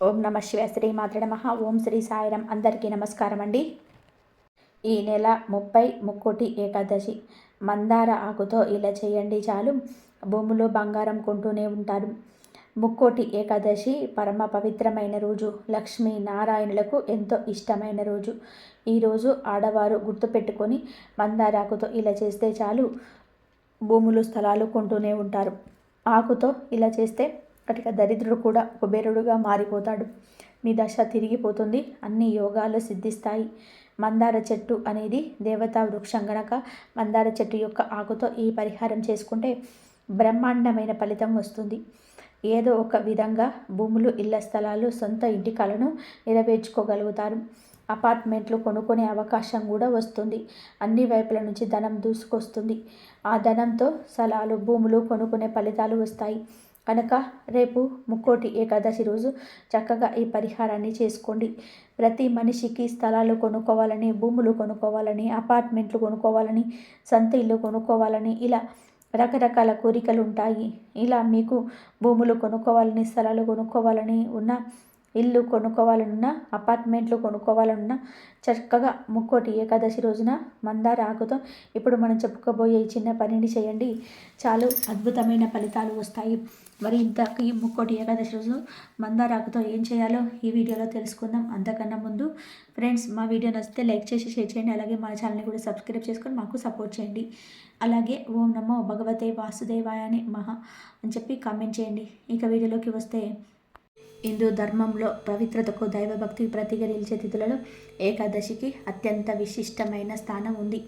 ఓం నమ శివాయ. శ్రీ మాత్రే నమః. ఓం శ్రీ సాయిరాం. అందరికీ నమస్కారం అండి. ఈ నెల 30 ముక్కోటి ఏకాదశి. మందార ఆకుతో ఇలా చేయండి చాలు, భూమిలో బంగారం కొంటూనే ఉంటారు. ముక్కోటి ఏకాదశి పరమ పవిత్రమైన రోజు, లక్ష్మీ నారాయణులకు ఎంతో ఇష్టమైన రోజు. ఈరోజు ఆడవారు గుర్తుపెట్టుకొని మందారాకుతో ఇలా చేస్తే చాలు, భూములు స్థలాలు కొంటూనే ఉంటారు. ఆకుతో ఇలా చేస్తే కటిక దరిద్రుడు కూడా కుబేరుడుగా మారిపోతాడు. మీ దశ తిరిగిపోతుంది, అన్ని యోగాలు సిద్ధిస్తాయి. మందార చెట్టు అనేది దేవతా వృక్షం గనక మందార చెట్టు యొక్క ఆకుతో ఈ పరిహారం చేసుకుంటే బ్రహ్మాండమైన ఫలితం వస్తుంది. ఏదో ఒక విధంగా భూములు, ఇళ్ల స్థలాలు, సొంత ఇంటి కలను నెరవేర్చుకోగలుగుతారు. అపార్ట్మెంట్లు కొనుక్కునే అవకాశం కూడా వస్తుంది. అన్ని వైపుల నుంచి ధనం దూసుకొస్తుంది. ఆ ధనంతో స్థలాలు, భూములు కొనుక్కునే ఫలితాలు వస్తాయి. కనుక రేపు ముక్కోటి ఏకాదశి రోజు చక్కగా ఈ పరిహారాన్ని చేసుకోండి. ప్రతి మనిషికి స్థలాలు కొనుక్కోవాలని, భూములు కొనుక్కోవాలని, అపార్ట్మెంట్లు కొనుక్కోవాలని, సొంత ఇల్లు కొనుక్కోవాలని, ఇలా రకరకాల కోరికలు ఉంటాయి. ఇలా మీకు భూములు కొనుక్కోవాలని, స్థలాలు కొనుక్కోవాలని ఉన్న, ఇల్లు కొనుక్కోవాలనున్నా, అపార్ట్మెంట్లు కొనుక్కోవాలనున్నా చక్కగా ముక్కోటి ఏకాదశి రోజున మందార ఆకుతో ఇప్పుడు మనం చెప్పుకోబోయే ఈ చిన్న పనిని చేయండి. చాలు అద్భుతమైన ఫలితాలు వస్తాయి. మరి ఇంతకీ ముక్కోటి ఏకాదశి రోజు మందార ఆకుతో ఏం చేయాలో ఈ వీడియోలో తెలుసుకుందాం. అంతకన్నా ముందు ఫ్రెండ్స్, మా వీడియో నచ్చితే లైక్ చేసి షేర్ చేయండి. అలాగే మన ఛానల్ని కూడా సబ్స్క్రైబ్ చేసుకొని మాకు సపోర్ట్ చేయండి. అలాగే ఓం నమో భగవతే వాసుదేవాయ అని మహా అని చెప్పి కామెంట్ చేయండి. ఇక వీడియోలోకి వస్తే, హిందూ ధర్మంలో పవిత్రతకు, దైవభక్తికి ప్రతిగా నిలిచే తిథులలో ఏకాదశికి అత్యంత విశిష్టమైన స్థానం ఉంది.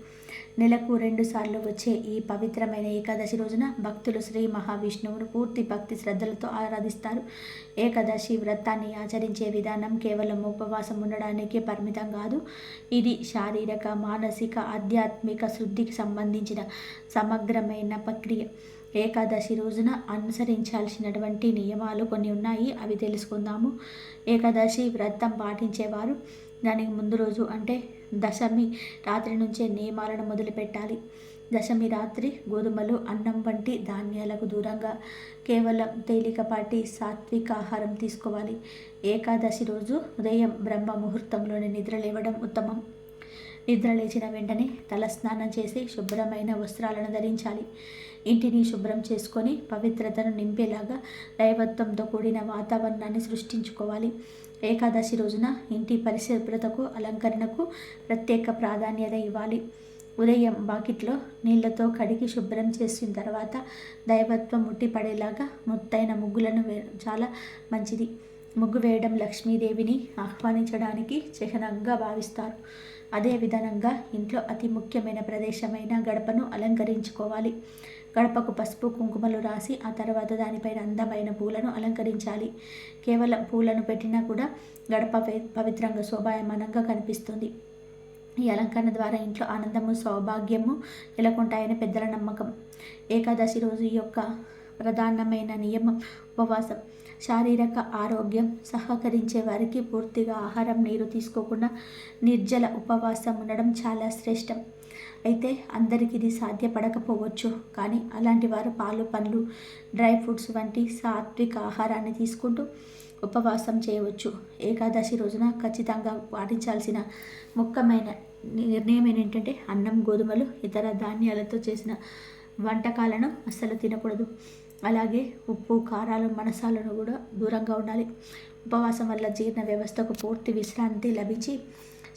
నెలకు 2 సార్లు వచ్చే ఈ పవిత్రమైన ఏకాదశి రోజున భక్తులు శ్రీ మహావిష్ణువును పూర్తి భక్తి శ్రద్ధలతో ఆరాధిస్తారు. ఏకాదశి వ్రతాన్ని ఆచరించే విధానం కేవలం ఉపవాసం ఉండడానికి పరిమితం కాదు. ఇది శారీరక, మానసిక, ఆధ్యాత్మిక శుద్ధికి సంబంధించిన సమగ్రమైన ప్రక్రియ. ఏకాదశి రోజున అనుసరించాల్సినటువంటి నియమాలు కొన్ని ఉన్నాయి, అవి తెలుసుకుందాము. ఏకాదశి వ్రతం పాటించేవారు దానికి ముందు రోజు అంటే దశమి రాత్రి నుంచే నియమాలను మొదలుపెట్టాలి. దశమి రాత్రి గోధుమలు, అన్నం వంటి ధాన్యాలకు దూరంగా కేవలం తేలికపాటి సాత్విక ఆహారం తీసుకోవాలి. ఏకాదశి రోజు ఉదయం బ్రహ్మ ముహూర్తంలోనే నిద్ర లేవడం ఉత్తమం. నిద్ర లేచిన వెంటనే తలస్నానం చేసి శుభ్రమైన వస్త్రాలను ధరించాలి. ఇంటిని శుభ్రం చేసుకొని పవిత్రతను నింపేలాగా దైవత్వంతో కూడిన వాతావరణాన్ని సృష్టించుకోవాలి. ఏకాదశి రోజున ఇంటి పరిశుభ్రతకు, అలంకరణకు ప్రత్యేక ప్రాధాన్యత ఇవ్వాలి. ఉదయం బాకిట్లో నీళ్లతో కడిగి శుభ్రం చేసిన తర్వాత దైవత్వం ముట్టిపడేలాగా ముత్తైన ముగ్గులను చాలా మంచిది. ముగ్గు వేయడం లక్ష్మీదేవిని ఆహ్వానించడానికి చిహ్నంగా భావిస్తారు. అదే విధంగా ఇంట్లో అతి ముఖ్యమైన ప్రదేశమైన గడపను అలంకరించుకోవాలి. గడపకు పసుపు, కుంకుమలు రాసి ఆ తర్వాత దానిపైన అందమైన పూలను అలంకరించాలి. కేవలం పూలను పెట్టినా కూడా గడప పవిత్రంగా, శోభాయమానంగా కనిపిస్తుంది. ఈ అలంకరణ ద్వారా ఇంట్లో ఆనందము, సౌభాగ్యము నెలకొంటాయని పెద్దల నమ్మకం. ఏకాదశి రోజు యొక్క ప్రధానమైన నియమం ఉపవాసం. శారీరక ఆరోగ్యం సహకరించే వారికి పూర్తిగా ఆహారం, నీరు తీసుకోకుండా నిర్జల ఉపవాసం ఉండడం చాలా శ్రేష్టం. అయితే అందరికీ ఇది సాధ్యపడకపోవచ్చు, కానీ అలాంటి వారు పాలు, పండ్లు, డ్రై ఫ్రూట్స్ వంటి సాత్విక ఆహారాన్ని తీసుకుంటూ ఉపవాసం చేయవచ్చు. ఏకాదశి రోజున ఖచ్చితంగా పాటించాల్సిన ముఖ్యమైన నిర్ణయం ఏంటంటే అన్నం, గోధుమలు, ఇతర ధాన్యాలతో చేసిన వంటకాలను అస్సలు తినకూడదు. అలాగే ఉప్పు, కారాలు, మసాలాలను కూడా దూరంగా ఉండాలి. ఉపవాసం వల్ల జీర్ణ వ్యవస్థకు పూర్తి విశ్రాంతి లభించి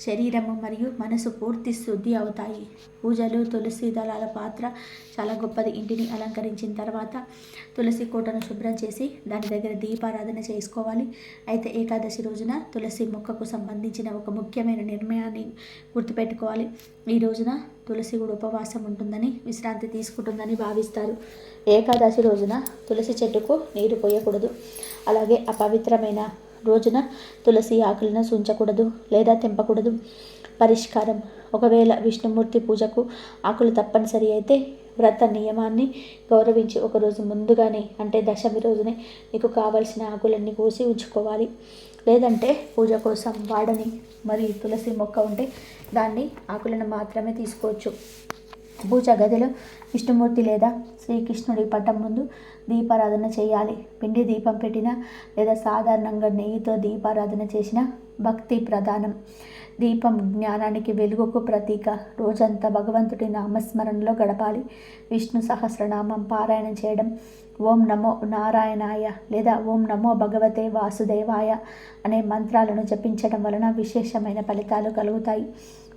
శరీరము మరియు మనసు పూర్తి శుద్ధి అవుతాయి. పూజలు, తులసి దళాల పాత్ర చాలా గొప్పది. ఇంటిని అలంకరించిన తర్వాత తులసి కోటను శుభ్రం చేసి దాని దగ్గర దీపారాధన చేసుకోవాలి. అయితే ఏకాదశి రోజున తులసి మొక్కకు సంబంధించిన ఒక ముఖ్యమైన నిర్ణయాన్ని గుర్తుపెట్టుకోవాలి. ఈ రోజున తులసి కూడా ఉపవాసం ఉంటుందని, విశ్రాంతి తీసుకుంటుందని భావిస్తారు. ఏకాదశి రోజున తులసి చెట్టుకు నీరు పోయకూడదు. అలాగే అపవిత్రమైన రోజున తులసి ఆకులను ఉంచకూడదు లేదా తెంపకూడదు. పరిష్కారం: ఒకవేళ విష్ణుమూర్తి పూజకు ఆకులు తప్పనిసరి అయితే వ్రత నియమాన్ని గౌరవించి ఒకరోజు ముందుగానే అంటే దశమి రోజునే మీకు కావలసిన ఆకులన్నీ కోసి ఉంచుకోవాలి. లేదంటే పూజ కోసం వాడని మరి తులసి మొక్క ఉంటే దాన్ని ఆకులను మాత్రమే తీసుకోవచ్చు. పూజ గదిలో విష్ణుమూర్తి లేదా శ్రీకృష్ణుడి పటం ముందు దీపారాధన చేయాలి. పిండి దీపం పెట్టిన లేదా సాధారణంగా నెయ్యితో దీపారాధన చేసిన భక్తి ప్రధానం. దీపం జ్ఞానానికి, వెలుగుకు ప్రతీక. రోజంతా భగవంతుడి నామస్మరణలో గడపాలి. విష్ణు సహస్రనామం పారాయణం చేయడం, ఓం నమో నారాయణాయ లేదా ఓం నమో భగవతే వాసుదేవాయ అనే మంత్రాలను జపించడం వలన విశేషమైన ఫలితాలు కలుగుతాయి.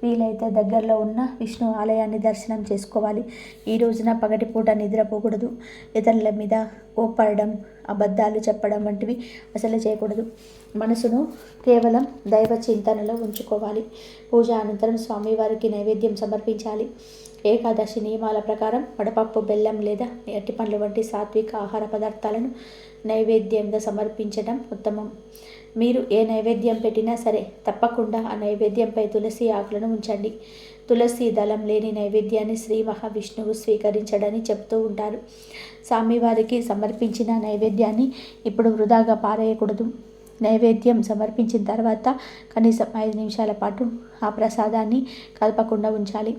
వీలైతే దగ్గరలో ఉన్న విష్ణు ఆలయాన్ని దర్శనం చేసుకోవాలి. ఈ రోజున పగటిపూట నిద్రపోకూడదు. ఇతరుల మీద కోప్పడడం, అబద్ధాలు చెప్పడం వంటివి అసలు చేయకూడదు. మనసును కేవలం దైవ చింతనలో ఉంచుకోవాలి. పూజ అనంతరం స్వామివారికి నైవేద్యం సమర్పించాలి. ఏకాదశి నియమాల ప్రకారం వడపప్పు, బెల్లం లేదా అరటిపండ్లు వంటి సాత్విక ఆహార పదార్థాలను నైవేద్యంగా సమర్పించడం ఉత్తమం. మీరు ఏ నైవేద్యం పెట్టినా సరే తప్పకుండా ఆ నైవేద్యంపై తులసి ఆకులను ఉంచండి. తులసి దళం లేని నైవేద్యాన్ని శ్రీ మహావిష్ణువు స్వీకరించడని చెప్తూ ఉంటారు. స్వామివారికి సమర్పించిన నైవేద్యాన్ని ఇప్పుడు వృధాగా పారేయకూడదు. నైవేద్యం సమర్పించిన తర్వాత కనీసం 5 నిమిషాల పాటు ఆ ప్రసాదాన్ని కలపకుండా ఉంచాలి.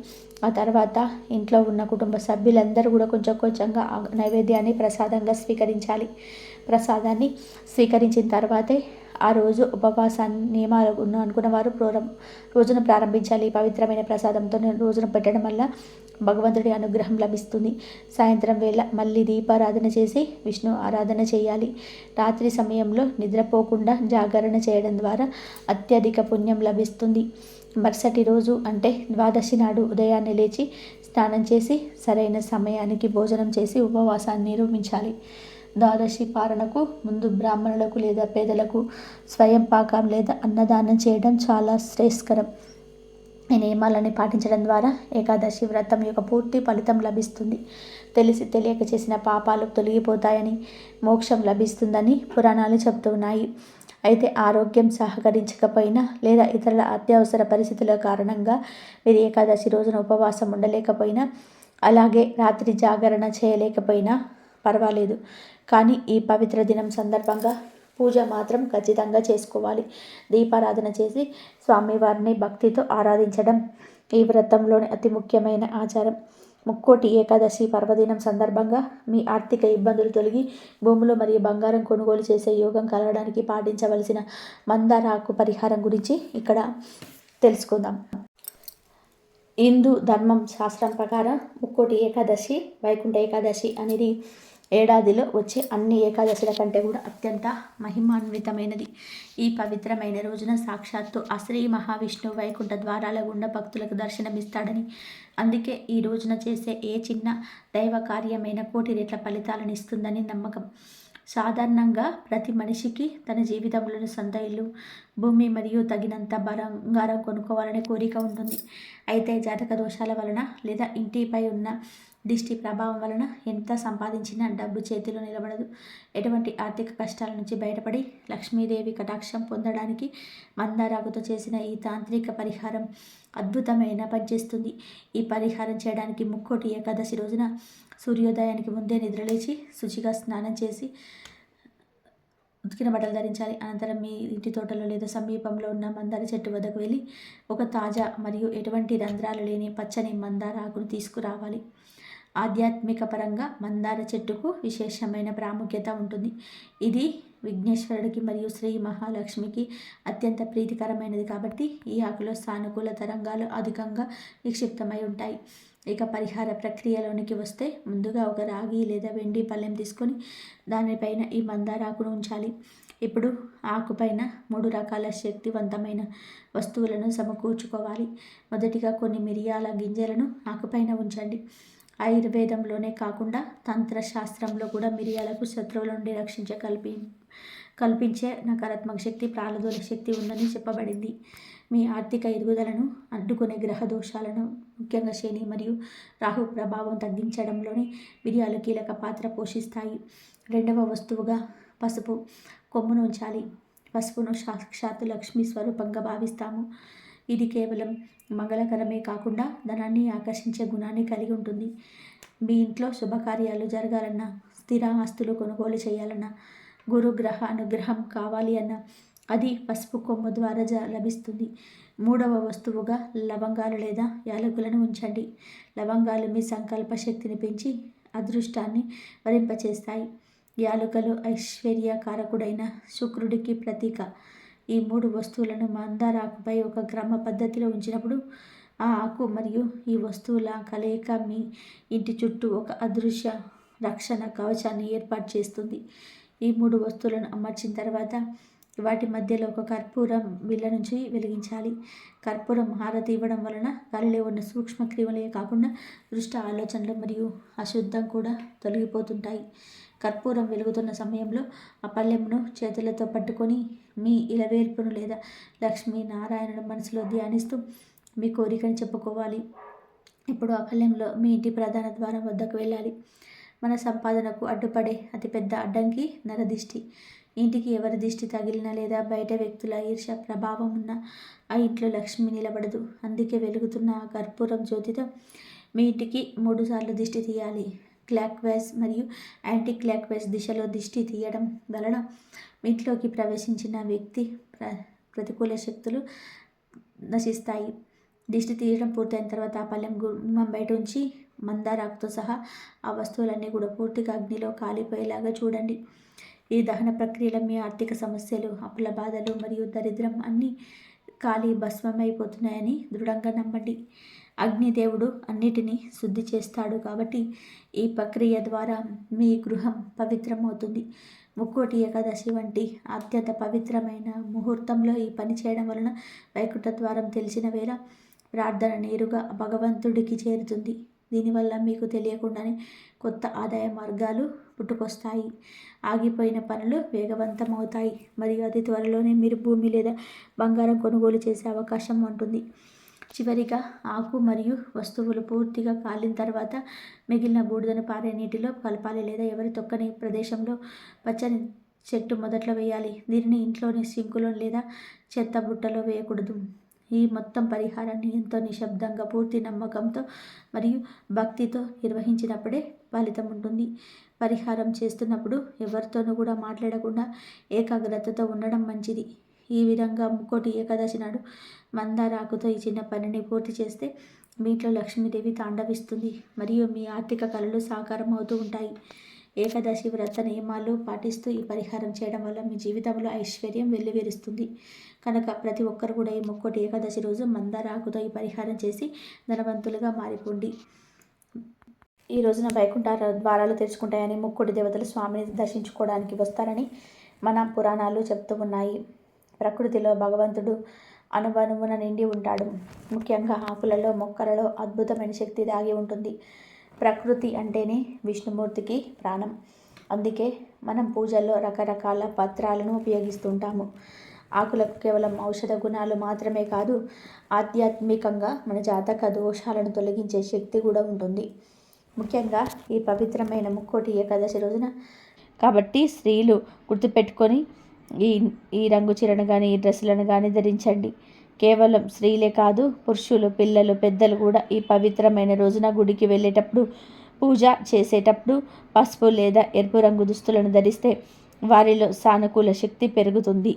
ఆ తర్వాత ఇంట్లో ఉన్న కుటుంబ సభ్యులందరూ కూడా కొంచెం కొంచెంగా ఆ నైవేద్యాన్ని ప్రసాదంగా స్వీకరించాలి. ప్రసాదాన్ని స్వీకరించిన తర్వాతే ఆ రోజు ఉపవాసాన్ని నియమాలు అనుకున్న వారు రోజును ప్రారంభించాలి. పవిత్రమైన ప్రసాదంతో రోజును పెట్టడం వల్ల భగవంతుడి అనుగ్రహం లభిస్తుంది. సాయంత్రం వేళ మళ్ళీ దీపారాధన చేసి విష్ణు ఆరాధన చేయాలి. రాత్రి సమయంలో నిద్రపోకుండా జాగరణ చేయడం ద్వారా అత్యధిక పుణ్యం లభిస్తుంది. మరుసటి రోజు అంటే ద్వాదశి నాడు ఉదయాన్నే లేచి స్నానం చేసి సరైన సమయానికి భోజనం చేసి ఉపవాసాన్ని నిర్వహించాలి. ద్వాదశి పారణకు ముందు బ్రాహ్మణులకు లేదా పేదలకు స్వయం పాకం లేదా అన్నదానం చేయడం చాలా శ్రేయస్కరం. ఈ నియమాలని పాటించడం ద్వారా ఏకాదశి వ్రతం యొక్క పూర్తి ఫలితం లభిస్తుంది. తెలిసి తెలియక చేసిన పాపాలు తొలగిపోతాయని, మోక్షం లభిస్తుందని పురాణాలు చెబుతున్నాయి. అయితే ఆరోగ్యం సహకరించకపోయినా లేదా ఇతరుల అత్యవసర పరిస్థితుల కారణంగా మీరు ఏకాదశి రోజున ఉపవాసం ఉండలేకపోయినా, అలాగే రాత్రి జాగరణ చేయలేకపోయినా పర్వాలేదు. కానీ ఈ పవిత్ర దినం సందర్భంగా పూజ మాత్రం ఖచ్చితంగా చేసుకోవాలి. దీపారాధన చేసి స్వామివారిని భక్తితో ఆరాధించడం ఈ వ్రతంలోని అతి ముఖ్యమైన ఆచారం. ముక్కోటి ఏకాదశి పర్వదినం సందర్భంగా మీ ఆర్థిక ఇబ్బందులు తొలగి భూములు మరియు బంగారం కొనుగోలు చేసే యోగం కలగడానికి పాటించవలసిన మందార ఆకు పరిహారం గురించి ఇక్కడ తెలుసుకుందాం. హిందూ ధర్మం శాస్త్రం ప్రకారం ముక్కోటి ఏకాదశి, వైకుంఠ ఏకాదశి అనేది ఏడాదిలో వచ్చే అన్ని ఏకాదశుల కంటే కూడా అత్యంత మహిమాన్వితమైనది. ఈ పవిత్రమైన రోజున సాక్షాత్తు ఆ శ్రీ మహావిష్ణువు వైకుంఠ ద్వారాల గుండా భక్తులకు దర్శనమిస్తాడని, అందుకే ఈ రోజున చేసే ఏ చిన్న దైవ కార్యమైన కోటి రెట్ల ఫలితాలను ఇస్తుందని నమ్మకం. సాధారణంగా ప్రతి మనిషికి తన జీవితంలోని సొంత ఇల్లు, భూమి మరియు తగినంత బంగారం కొనుక్కోవాలనే కోరిక ఉంటుంది. అయితే జాతక దోషాల వలన లేదా ఇంటిపై ఉన్న దిష్టి ప్రభావం వలన ఎంత సంపాదించినా డబ్బు చేతిలో నిలబడదు. ఎటువంటి ఆర్థిక కష్టాల నుంచి బయటపడి లక్ష్మీదేవి కటాక్షం పొందడానికి మందారాకుతో చేసిన ఈ తాంత్రిక పరిహారం అద్భుతమైన పనిచేస్తుంది. ఈ పరిహారం చేయడానికి ముక్కోటి ఏకాదశి రోజున సూర్యోదయానికి ముందే నిద్రలేచి శుచిగా స్నానం చేసి ఉతికిన బట్టలు ధరించాలి. అనంతరం మీ ఇంటి తోటలో లేదా సమీపంలో ఉన్న మందార చెట్టు వద్దకు వెళ్ళి ఒక తాజా మరియు ఎటువంటి రంధ్రాలు లేని పచ్చని మందార ఆకును తీసుకురావాలి. ఆధ్యాత్మిక పరంగా మందార చెట్టుకు విశేషమైన ప్రాముఖ్యత ఉంటుంది. ఇది విఘ్నేశ్వరుడికి మరియు శ్రీ మహాలక్ష్మికి అత్యంత ప్రీతికరమైనది కాబట్టి ఈ ఆకులో సానుకూల తరంగాలు అధికంగా నిక్షిప్తమై ఉంటాయి. ఇక పరిహార ప్రక్రియలోనికి వస్తే ముందుగా ఒక రాగి లేదా వెండి పళ్ళెం తీసుకొని దానిపైన ఈ మందార ఆకును ఉంచాలి. ఇప్పుడు ఆకుపైన 3 రకాల శక్తివంతమైన వస్తువులను సమకూర్చుకోవాలి. మొదటిగా కొన్ని మిరియాల గింజలను ఆకుపైన ఉంచండి. ఆయుర్వేదంలోనే కాకుండా తంత్రశాస్త్రంలో కూడా మిరియాలకు శత్రువుల నుండి కల్పించే నకారాత్మక శక్తి, ప్రాణదోల శక్తి ఉందని చెప్పబడింది. మీ ఆర్థిక ఎదుగుదలను అడ్డుకునే గ్రహ దోషాలను, ముఖ్యంగా శని మరియు రాహు ప్రభావం తగ్గించడంలోని మిరియాలు కీలక పాత్ర పోషిస్తాయి. రెండవ వస్తువుగా పసుపు కొమ్మును ఉంచాలి. పసుపును సాక్షాత్తు లక్ష్మీ స్వరూపంగా భావిస్తాము. ఇది కేవలం మంగళకరమే కాకుండా ధనాన్ని ఆకర్షించే గుణాన్ని కలిగి ఉంటుంది. మీ ఇంట్లో శుభకార్యాలు జరగాలన్నా, స్థిర ఆస్తులు కొనుగోలు చేయాలన్నా, గురుగ్రహ అనుగ్రహం కావాలి అన్నా, అది పసుపు కొమ్ము ద్వారా లభిస్తుంది. మూడవ వస్తువుగా లవంగాలు లేదా యాలకులను ఉంచండి. లవంగాలు మీ సంకల్ప శక్తిని పెంచి అదృష్టాన్ని వరింపచేస్తాయి. యాలకులు ఐశ్వర్యకారకుడైన శుక్రుడికి ప్రతీక. ఈ 3 వస్తువులను మందార ఆకుపై ఒక క్రమ పద్ధతిలో ఉంచినప్పుడు ఆ ఆకు మరియు ఈ వస్తువుల కలయిక మీ ఇంటి చుట్టూ ఒక అదృశ్య రక్షణ కవచాన్ని ఏర్పాటు చేస్తుంది. ఈ 3 వస్తువులను అమర్చిన తర్వాత వాటి మధ్యలో ఒక కర్పూరం బిళ్ళ నుంచి వెలిగించాలి. కర్పూరం హారతి ఇవ్వడం వలన గాలిలో ఉన్న సూక్ష్మ క్రిములే కాకుండా దుష్ట ఆలోచనలు మరియు అశుద్ధం కూడా తొలగిపోతుంటాయి. కర్పూరం వెలుగుతున్న సమయంలో ఆ పళ్ళెంను చేతులతో పట్టుకొని మీ ఇలవేల్పును లేదా లక్ష్మీ నారాయణుడు మనసులో ధ్యానిస్తూ మీ కోరికను చెప్పుకోవాలి. ఇప్పుడు ఆ పళ్ళెంలో మీ ఇంటి ప్రధాన ద్వారం వద్దకు వెళ్ళాలి. మన సంపాదనకు అడ్డుపడే అతిపెద్ద అడ్డంకి నరదిష్టి. ఇంటికి ఎవరి దిష్టి తగిలినా లేదా బయట వ్యక్తుల ఈర్ష్య ప్రభావం ఉన్నా ఆ ఇంట్లో లక్ష్మి నిలబడదు. అందుకే వెలుగుతున్న ఆ కర్పూరం జ్యోతితో మీ ఇంటికి 3 సార్లు దిష్టి తీయాలి. క్లాక్ వైజ్ మరియు యాంటీ క్లాక్ వైజ్ దిశలో దిష్టి తీయడం వలన మీ ఇంట్లోకి ప్రవేశించిన వ్యక్తి ప్రతికూల శక్తులు నశిస్తాయి. దిష్టి తీయడం పూర్తయిన తర్వాత ఆ పళ్ళెం గుమ్మం బయట ఉంచి మందారాకుతో సహా ఆ వస్తువులన్నీ కూడా పూర్తిగా అగ్నిలో కాలిపోయేలాగా చూడండి. ఈ దహన ప్రక్రియలో మీ ఆర్థిక సమస్యలు, అప్పుల బాధలు మరియు దరిద్రం అన్నీ కాలి భస్మమైపోతున్నాయని దృఢంగా నమ్మండి. అగ్నిదేవుడు అన్నిటినీ శుద్ధి చేస్తాడు కాబట్టి ఈ ప్రక్రియ ద్వారా మీ గృహం పవిత్రమవుతుంది. ముక్కోటి ఏకాదశి వంటి అత్యంత పవిత్రమైన ముహూర్తంలో ఈ పని చేయడం వలన వైకుంఠ ద్వారం తెలిసిన వేళ ప్రార్థన నేరుగా భగవంతుడికి చేరుతుంది. దీనివల్ల మీకు తెలియకుండానే కొత్త ఆదాయ మార్గాలు పుట్టుకొస్తాయి. ఆగిపోయిన పనులు వేగవంతమవుతాయి మరియు అతి త్వరలోనే మీరు భూమి లేదా బంగారం కొనుగోలు చేసే అవకాశం ఉంటుంది. చివరిగా ఆకు మరియు వస్తువులు పూర్తిగా కాలిన తర్వాత మిగిలిన బూడిదను పారే నీటిలో కలపాలి లేదా ఎవరి తొక్కని ప్రదేశంలో పచ్చని చెట్టు మొదట్లో వేయాలి. దీనిని ఇంట్లోని సింకులో లేదా చెత్త బుట్టలో వేయకూడదు. ఈ మొత్తం పరిహారాన్ని ఎంతో నిశ్శబ్దంగా, పూర్తి నమ్మకంతో మరియు భక్తితో నిర్వహించినప్పుడే ఫలితం ఉంటుంది. పరిహారం చేస్తున్నప్పుడు ఎవరితోనూ కూడా మాట్లాడకుండా ఏకాగ్రతతో ఉండడం మంచిది. ఈ విధంగా ముక్కోటి ఏకాదశి నాడు మందార ఆకుతో ఈ చిన్న పనిని పూర్తి చేస్తే మీ ఇంట్లో లక్ష్మీదేవి తాండవిస్తుంది మరియు మీ ఆర్థిక కళలు సాకారం అవుతూ ఉంటాయి. ఏకాదశి వ్రత నియమాలు పాటిస్తూ ఈ పరిహారం చేయడం వల్ల మీ జీవితంలో ఐశ్వర్యం వెల్లివిరుస్తుంది. కనుక ప్రతి ఒక్కరు కూడా ఈ ముక్కోటి ఏకాదశి రోజు మందార ఆకుతో ఈ పరిహారం చేసి ధనవంతులుగా మారిపోండి. ఈ రోజున వైకుంఠ ద్వారాలు తెరుచుకుంటాయని, ముక్కోటి దేవతలు స్వామిని దర్శించుకోవడానికి వస్తారని మన పురాణాలు చెప్తూ ఉన్నాయి. ప్రకృతిలో భగవంతుడు అణువణువున నిండి ఉంటాడు. ముఖ్యంగా ఆకులలో, మొక్కలలో అద్భుతమైన శక్తి దాగి ఉంటుంది. ప్రకృతి అంటేనే విష్ణుమూర్తికి ప్రాణం. అందుకే మనం పూజల్లో రకరకాల పత్రాలను ఉపయోగిస్తుంటాము. ఆకులకు కేవలం ఔషధ గుణాలు మాత్రమే కాదు, ఆధ్యాత్మికంగా మన జాతక దోషాలను తొలగించే శక్తి కూడా ఉంటుంది. ముఖ్యంగా ఈ పవిత్రమైన ముక్కోటి ఏకాదశి రోజున కాబట్టి స్త్రీలు గుర్తుపెట్టుకొని ఈ రంగు చీరను కానీ, ఈ డ్రెస్సులను కానీ ధరించండి. కేవలం స్త్రీలే కాదు, పురుషులు, పిల్లలు, పెద్దలు కూడా ఈ పవిత్రమైన రోజున గుడికి వెళ్ళేటప్పుడు, పూజ చేసేటప్పుడు పసుపు లేదా ఎరుపు రంగు దుస్తులను ధరిస్తే వారిలో సానుకూల శక్తి పెరుగుతుంది.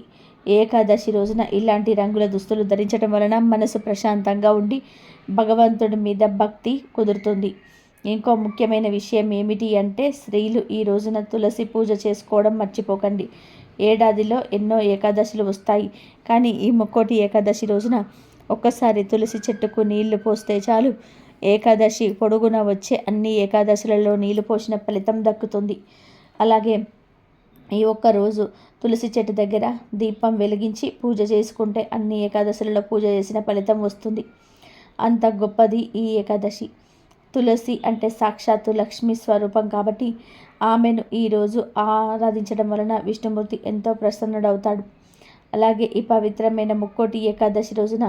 ఏకాదశి రోజున ఇలాంటి రంగుల దుస్తులు ధరించడం వలన మనసు ప్రశాంతంగా ఉండి భగవంతుడి మీద భక్తి కుదురుతుంది. ఇంకో ముఖ్యమైన విషయం ఏమిటి అంటే, స్త్రీలు ఈ రోజున తులసి పూజ చేసుకోవడం మర్చిపోకండి. ఏడాదిలో ఎన్నో ఏకాదశులు వస్తాయి, కానీ ఈ ముక్కోటి ఏకాదశి రోజున ఒక్కసారి తులసి చెట్టుకు నీళ్లు పోస్తే చాలు. ఏకాదశి పొడుగున వచ్చే అన్ని ఏకాదశులలో నీళ్లు పోసిన ఫలితం దక్కుతుంది. అలాగే ఈ ఒక్కరోజు తులసి చెట్టు దగ్గర దీపం వెలిగించి పూజ చేసుకుంటే అన్ని ఏకాదశులలో పూజ చేసిన ఫలితం వస్తుంది. అంత గొప్పది ఈ ఏకాదశి. తులసి అంటే సాక్షాత్తు లక్ష్మీ స్వరూపం కాబట్టి ఆమెను ఈరోజు ఆరాధించడం వలన విష్ణుమూర్తి ఎంతో ప్రసన్నుడవుతాడు. అలాగే ఈ పవిత్రమైన ముక్కోటి ఏకాదశి రోజున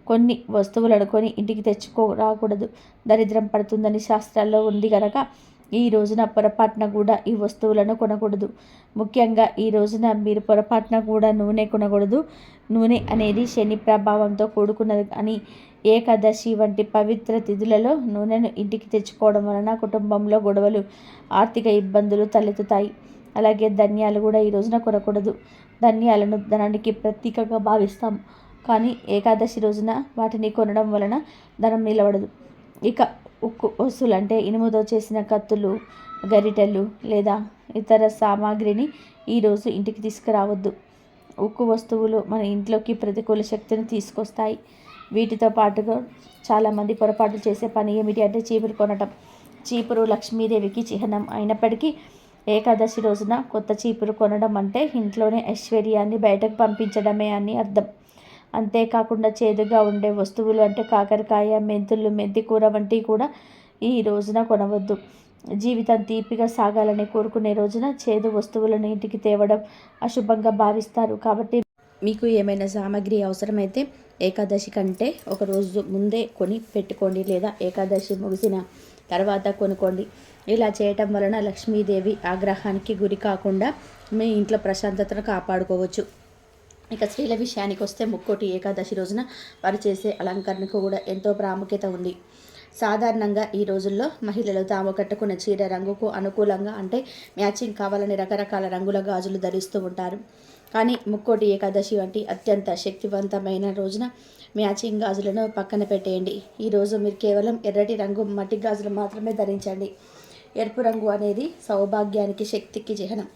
కొన్ని వస్తువులను కొని ఇంటికి తెచ్చుకోరాకూడదు. దరిద్రం పడుతుందని శాస్త్రాల్లో ఉంది కనుక ఈ రోజున పొరపాటున కూడా ఈ వస్తువులను కొనకూడదు. ముఖ్యంగా ఈ రోజున మీరు పొరపాటున కూడా నూనె కొనకూడదు. నూనె అనేది శని ప్రభావంతో కూడుకున్నది అని ఏకాదశి వంటి పవిత్ర తిథులలో నూనెను ఇంటికి తెచ్చుకోవడం వలన కుటుంబంలో గొడవలు, ఆర్థిక ఇబ్బందులు తలెత్తుతాయి. అలాగే ధాన్యాలు కూడా ఈ రోజున కొనకూడదు. ధాన్యాలను ధనానికి ప్రతీకగా భావిస్తాం. కానీ ఏకాదశి రోజున వాటిని కొనడం వలన ధనం నిలబడదు. ఇక ఉక్కు వస్తువులు అంటే ఇనుముతో చేసిన కత్తులు, గరిటెలు లేదా ఇతర సామాగ్రిని ఈరోజు ఇంటికి తీసుకురావద్దు. ఉక్కు వస్తువులు మన ఇంట్లోకి ప్రతికూల శక్తిని తీసుకొస్తాయి. వీటితో పాటుగా చాలామంది పొరపాటు చేసే పని ఏమిటి అంటే చీపురు కొనటం. చీపురు లక్ష్మీదేవికి చిహ్నం అయినప్పటికీ ఏకాదశి రోజున కొత్త చీపురు కొనడం అంటే ఇంట్లోనే ఐశ్వర్యాన్ని బయటకు పంపించడమే అని అర్థం. అంతేకాకుండా చేదుగా ఉండే వస్తువులు అంటే కాకరకాయ, మెంతులు, మెంతి కూర వంటివి కూడా ఈ రోజున కొనవద్దు. జీవితం తీపిగా సాగాలని కోరుకునే రోజున చేదు వస్తువులను ఇంటికి తేవడం అశుభంగా భావిస్తారు. కాబట్టి మీకు ఏమైనా సామాగ్రి అవసరమైతే ఏకాదశి కంటే ఒక రోజు ముందే కొని పెట్టుకోండి, లేదా ఏకాదశి ముగిసిన తర్వాత కొనుక్కోండి. ఇలా చేయటం వలన లక్ష్మీదేవి ఆగ్రహానికి గురి కాకుండా మీ ఇంట్లో ప్రశాంతతను కాపాడుకోవచ్చు. ఇక స్త్రీల విషయానికి వస్తే ముక్కోటి ఏకాదశి రోజున వారు చేసే అలంకరణకు కూడా ఎంతో ప్రాముఖ్యత ఉంది. సాధారణంగా ఈ రోజుల్లో మహిళలు తాము కట్టుకున్న చీర రంగుకు అనుకూలంగా అంటే మ్యాచింగ్ కావాలని రకరకాల రంగుల గాజులు ధరిస్తూ ఉంటారు. కానీ ముక్కోటి ఏకాదశి వంటి అత్యంత శక్తివంతమైన రోజున మ్యాచింగ్ గాజులను పక్కన పెట్టేయండి. ఈరోజు మీరు కేవలం ఎర్రటి రంగు మట్టి గాజులు మాత్రమే ధరించండి. ఎరుపు రంగు అనేది సౌభాగ్యానికి, శక్తికి చిహ్నం.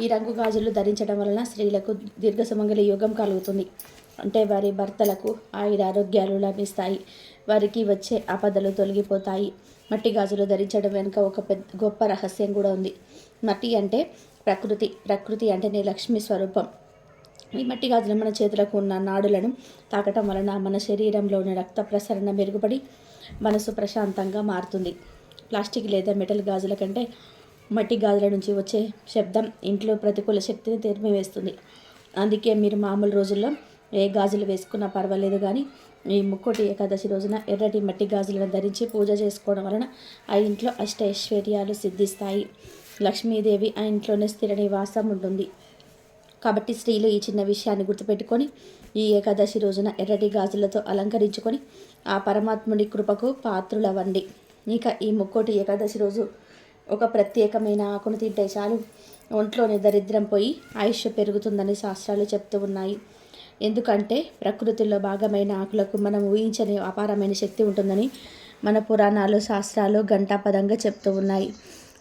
ఈ రంగు గాజులు ధరించడం వలన స్త్రీలకు దీర్ఘ సుమంగళి యోగం కలుగుతుంది. అంటే వారి భర్తలకు ఆయురారోగ్యాలు లభిస్తాయి, వారికి వచ్చే ఆపదలు తొలగిపోతాయి. మట్టి గాజులు ధరించడం వెనుక ఒక గొప్ప రహస్యం కూడా ఉంది. మట్టి అంటే ప్రకృతి అంటేనే లక్ష్మీ స్వరూపం. ఈ మట్టి గాజులు మన చేతులకు ఉన్న నాడులను తాకటం వలన మన శరీరంలోని రక్త ప్రసరణ మెరుగుపడి మనసు ప్రశాంతంగా మారుతుంది. ప్లాస్టిక్ లేదా మెటల్ గాజుల కంటే మట్టి గాజుల నుంచి వచ్చే శబ్దం ఇంట్లో ప్రతికూల శక్తిని తెరిమివేస్తుంది. అందుకే మీరు మామూలు రోజుల్లో ఏ గాజులు వేసుకున్నా పర్వాలేదు, కానీ ఈ ముక్కోటి ఏకాదశి రోజున ఎర్రటి మట్టి గాజులను ధరించి పూజ చేసుకోవడం వలన ఆ ఇంట్లో అష్టైశ్వర్యాలు సిద్ధిస్తాయి. లక్ష్మీదేవి ఆ ఇంట్లోనే స్థిర నివాసం ఉంటుంది. కాబట్టి స్త్రీలు ఈ చిన్న విషయాన్ని గుర్తుపెట్టుకొని ఈ ఏకాదశి రోజున ఎర్రటి గాజులతో అలంకరించుకొని ఆ పరమాత్ముడి కృపకు పాత్రులవ్వండి. ఇక ఈ ముక్కోటి ఏకాదశి రోజు ఒక ప్రత్యేకమైన ఆకును తింటే చాలు ఒంట్లోని దరిద్రం పోయి ఆయుష్ పెరుగుతుందని శాస్త్రాలు చెప్తూ ఉన్నాయి. ఎందుకంటే ప్రకృతిలో భాగమైన ఆకులకు మనం ఊహించని అపారమైన శక్తి ఉంటుందని మన పురాణాలు, శాస్త్రాలు ఘంటాపదంగా చెప్తూ ఉన్నాయి.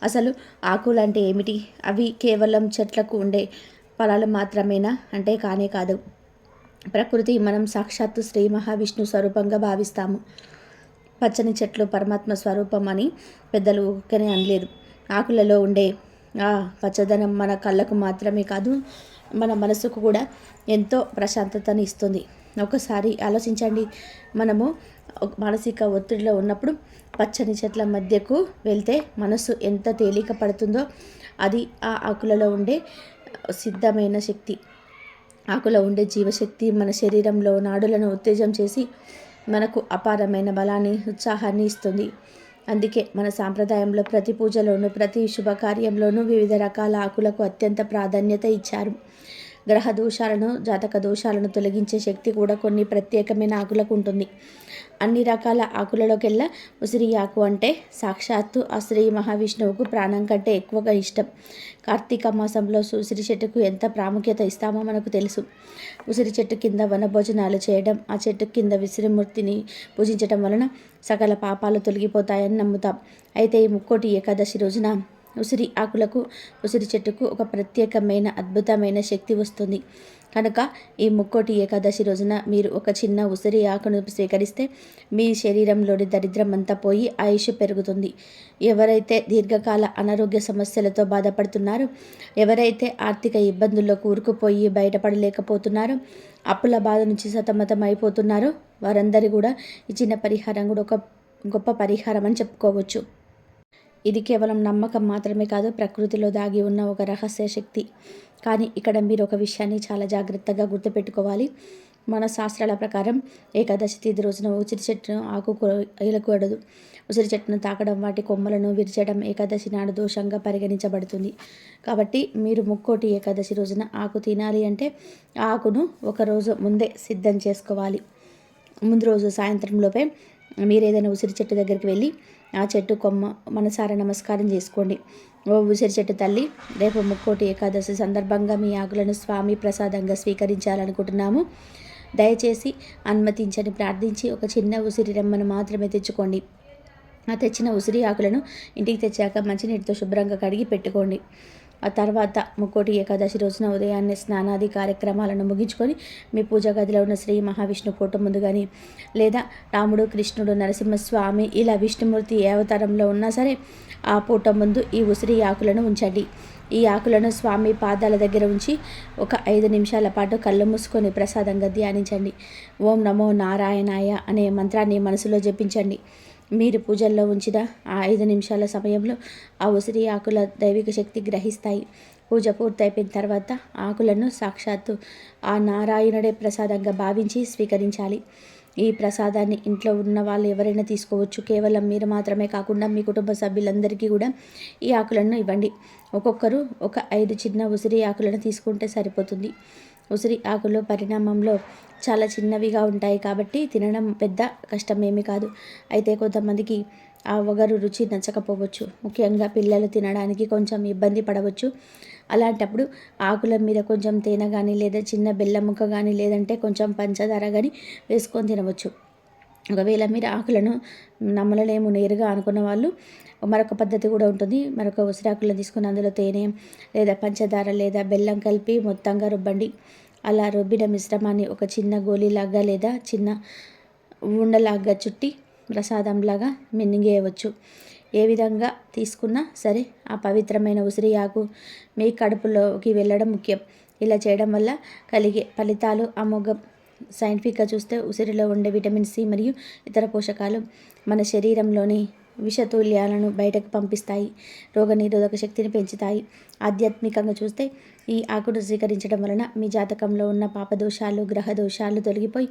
అసలు ఆకులు అంటే ఏమిటి? అవి కేవలం చెట్లకు ఉండే ఫలాలు మాత్రమేనా అంటే కానే కాదు. ప్రకృతి మనం సాక్షాత్తు శ్రీ మహావిష్ణు స్వరూపంగా భావిస్తాము. పచ్చని చెట్లు పరమాత్మ స్వరూపం అని పెద్దలు ఊరికనే అనలేదు. ఆకులలో ఉండే ఆ పచ్చదనం మన కళ్ళకు మాత్రమే కాదు, మన మనసుకు కూడా ఎంతో ప్రశాంతతని ఇస్తుంది. ఒకసారి ఆలోచించండి, మనము మానసిక ఒత్తిడిలో ఉన్నప్పుడు పచ్చని చెట్ల మధ్యకు వెళ్తే మనసు ఎంత తేలిక పడుతుందో అది ఆ ఆకులలో ఉండే సిద్ధమైన శక్తి, ఆకులో ఉండే జీవశక్తి మన శరీరంలో నాడులను ఉత్తేజం చేసి మనకు అపారమైన బలాన్ని, ఉత్సాహాన్ని ఇస్తుంది. అందుకే మన సాంప్రదాయంలో ప్రతి పూజలోనూ, ప్రతి శుభకార్యంలోనూ వివిధ రకాల ఆకులకు అత్యంత ప్రాధాన్యత ఇచ్చారు. గ్రహ దోషాలను, జాతక దోషాలను తొలగించే శక్తి కూడా కొన్ని ప్రత్యేకమైన ఆకులకు ఉంటుంది. అన్ని రకాల ఆకులలోకెల్లా ఉసిరి ఆకు అంటే సాక్షాత్తు ఆ శ్రీ మహావిష్ణువుకు ప్రాణం కంటే ఎక్కువగా ఇష్టం. కార్తీక మాసంలో ఉసిరి చెట్టుకు ఎంత ప్రాముఖ్యత ఇస్తామో మనకు తెలుసు. ఉసిరి చెట్టు కింద వనభోజనాలు చేయడం, ఆ చెట్టు కింద విసిరిమూర్తిని పూజించడం వలన సకల పాపాలు తొలగిపోతాయని నమ్ముతాం. అయితే ఈ ముక్కోటి ఏకాదశి రోజున ఉసిరి ఆకులకు, ఉసిరి చెట్టుకు ఒక ప్రత్యేకమైన అద్భుతమైన శక్తి వస్తుంది. కనుక ఈ ముక్కోటి ఏకాదశి రోజున మీరు ఒక చిన్న ఉసిరి ఆకును స్వీకరిస్తే మీ శరీరంలోని దరిద్రం అంతా పోయి ఆయుష్ పెరుగుతుంది. ఎవరైతే దీర్ఘకాల అనారోగ్య సమస్యలతో బాధపడుతున్నారో, ఎవరైతే ఆర్థిక ఇబ్బందుల్లో కూరుకుపోయి బయటపడలేకపోతున్నారో, అప్పుల బాధ నుంచి సతమతం అయిపోతున్నారో వారందరూ కూడా ఈ చిన్న పరిహారం కూడా ఒక గొప్ప పరిహారం అని చెప్పుకోవచ్చు. ఇది కేవలం నమ్మకం మాత్రమే కాదు, ప్రకృతిలో దాగి ఉన్న ఒక రహస్య శక్తి. కానీ ఇక్కడ మీరు ఒక విషయాన్ని చాలా జాగ్రత్తగా గుర్తుపెట్టుకోవాలి. మన శాస్త్రాల ప్రకారం ఏకాదశి తిథి రోజున ఉసిరి చెట్టును ఆకు ఏలకూడదు. ఉసిరి చెట్టును తాకడం, వాటి కొమ్మలను విరిచడం ఏకాదశి నాడు దోషంగా పరిగణించబడుతుంది. కాబట్టి మీరు ముక్కోటి ఏకాదశి రోజున ఆకు తినాలి అంటే ఆకును ఒకరోజు ముందే సిద్ధం చేసుకోవాలి. ముందు రోజు సాయంత్రంలోపే మీరు ఏదైనా ఉసిరి చెట్టు దగ్గరికి వెళ్ళి ఆ చెట్టు కొమ్మ మనసారా నమస్కారం చేసుకోండి. ఓ ఉసిరి చెట్టు తల్లి, రేపు ముక్కోటి ఏకాదశి సందర్భంగా మీ ఆకులను స్వామి ప్రసాదంగా స్వీకరించాలనుకుంటున్నాము. దయచేసి అనుమతించని ప్రార్థించి ఒక చిన్న ఉసిరి రెమ్మను మాత్రమే తెచ్చుకోండి. ఆ తెచ్చిన ఉసిరి ఆకులను ఇంటికి తెచ్చాక మంచినీటితో శుభ్రంగా కడిగి పెట్టుకోండి. ఆ తర్వాత ముక్కోటి ఏకాదశి రోజున ఉదయాన్నే స్నానాది కార్యక్రమాలను ముగించుకొని మీ పూజా గదిలో ఉన్న శ్రీ మహావిష్ణు ఫోటో ముందు కానీ, లేదా రాముడు, కృష్ణుడు, నరసింహస్వామి ఇలా విష్ణుమూర్తి ఏ అవతారంలో ఉన్నా సరే ఆ ఫోటో ముందు ఈ ఉసిరి ఆకులను ఉంచండి. ఈ ఆకులను స్వామి పాదాల దగ్గర ఉంచి ఒక 5 నిమిషాల పాటు కళ్ళు మూసుకొని ప్రసాదంగా ధ్యానించండి. ఓం నమో నారాయణాయ అనే మంత్రాన్ని మనసులో జపించండి. మీరు పూజల్లో ఉంచిన ఆ 5 నిమిషాల సమయంలో ఆ ఉసిరి ఆకుల దైవిక శక్తి గ్రహిస్తాయి. పూజ పూర్తయిపోయిన తర్వాత ఆకులను సాక్షాత్తు ఆ నారాయణుడే ప్రసాదంగా భావించి స్వీకరించాలి. ఈ ప్రసాదాన్ని ఇంట్లో ఉన్న వాళ్ళు ఎవరైనా తీసుకోవచ్చు. కేవలం మీరు మాత్రమే కాకుండా మీ కుటుంబ సభ్యులందరికీ కూడా ఈ ఆకులను ఇవ్వండి. ఒక్కొక్కరు ఒక 5 చిన్న ఉసిరి ఆకులను తీసుకుంటే సరిపోతుంది. ఉసిరి ఆకులు పరిణామంలో చాలా చిన్నవిగా ఉంటాయి కాబట్టి తినడం పెద్ద కష్టమేమీ కాదు. అయితే కొంతమందికి ఆ వగరు రుచి నచ్చకపోవచ్చు. ముఖ్యంగా పిల్లలు తినడానికి కొంచెం ఇబ్బంది పడవచ్చు. అలాంటప్పుడు ఆకుల మీద కొంచెం తేనె కానీ, లేదా చిన్న బెల్లం ముక్క కానీ, లేదంటే కొంచెం పంచదార కానీ వేసుకొని తినవచ్చు. ఒకవేళ మీరు ఆకులను నమ్మలలేము నేరుగా అనుకున్న వాళ్ళు మరొక పద్ధతి కూడా ఉంటుంది. మరొక ఉసిరాకులను తీసుకుని అందులో తేనె లేదా పంచదార లేదా బెల్లం కలిపి మొత్తంగా రుబ్బండి. అలా రుబ్బిన మిశ్రమాన్ని ఒక చిన్న గోళీలాగా లేదా చిన్న ఉండలాగా చుట్టి ప్రసాదంలాగా మింగేయవచ్చు. ఏ విధంగా తీసుకున్నా సరే ఆ పవిత్రమైన ఉసిరి ఆకు మీ కడుపులోకి వెళ్ళడం ముఖ్యం. ఇలా చేయడం వల్ల కలిగే ఫలితాలు అమోఘం. సైంటిఫిక్గా చూస్తే ఉసిరిలో ఉండే విటమిన్ సి మరియు ఇతర పోషకాలు మన శరీరంలోని విషతుల్యాలను బయటకు పంపిస్తాయి, రోగనిరోధక శక్తిని పెంచుతాయి. ఆధ్యాత్మికంగా చూస్తే ఈ ఆకును స్వీకరించడం వలన మీ జాతకంలో ఉన్న పాపదోషాలు, గ్రహ దోషాలు తొలగిపోయి